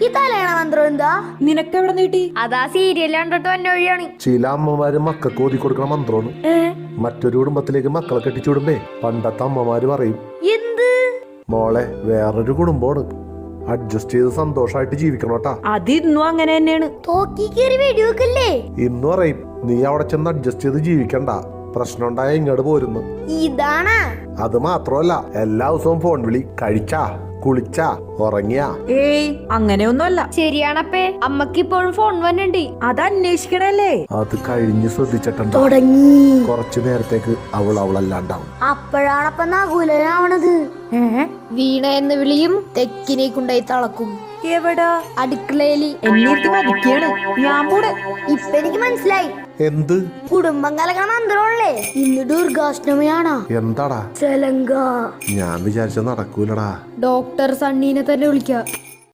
ഈ തലയണ മന്ത്രം എന്താ? നിനക്ക് എവിടെ നീട്ടി? അതാ സീരിയൽ കണ്ടിട്ട് വന്ന വഴിയാണ്. ചില അമ്മമാര് മക്കൾക്ക് ഓതി കൊടുക്കണ മന്ത്രമാണ്. മറ്റൊരു കുടുംബത്തിലേക്ക് മക്കളെ കെട്ടിച്ചുവിടുമ്പേ പണ്ടത്തെ അമ്മമാര് പറയും, എന്ത് മോളെ വേറൊരു കുടുംബമാണ്, അഡ്ജസ്റ്റ് ചെയ്ത് സന്തോഷമായിട്ട് ജീവിക്കണോട്ടാ. അത് ഇന്നും അങ്ങനെ തന്നെയാണ്. തോക്കി കയറി വെടിവെക്കല്ലേ? ഇന്ന് പറയും, നീ അവിടെ ചെന്ന് അഡ്ജസ്റ്റ് ചെയ്ത് ജീവിക്കണ്ട, പ്രശ്നം ഉണ്ടായ ഇങ്ങോട്ട് പോരുന്നു. ഇതാണ്. അത് മാത്രമല്ല, എല്ലാ ദിവസവും ഫോൺ വിളി, കഴിച്ചാ കുളിച്ചാ ഉറങ്ങിയാ. ഏയ് അങ്ങനെയൊന്നുമല്ല. ശരിയാണപ്പേ, അമ്മക്ക് ഇപ്പോഴും ഫോൺ വന്നുണ്ട്. അത് അന്വേഷിക്കണല്ലേ? അത് കഴിഞ്ഞ് ശ്രദ്ധിച്ചിട്ടുണ്ട്, തുടങ്ങി. കുറച്ചു നേരത്തേക്ക് അവളല്ലാണ്ടാവും. അപ്പോഴാണപ്പ നകുലനാവണത്. വീണ എന്ന് വിളിയും തെക്കിനെ കൊണ്ടായി തളക്കും. എവിടാ? അടുക്കളയില്. എന്നിട്ട് മതിക്കാണ് ഞാൻ കൂടെ. ഇപ്പൊ എനിക്ക് മനസ്സിലായി. എന്ത്? കുടുംബം കലക്കണ മന്ത്രമല്ലേ? ഇന്ന് ദുർഗാഷ്ടമിയാണോ? എന്താടാ? ചെലങ്ക. ഞാൻ വിചാരിച്ച നടക്കൂലടാ. ഡോക്ടർ സണ്ണീനെ തന്നെ വിളിക്കാം.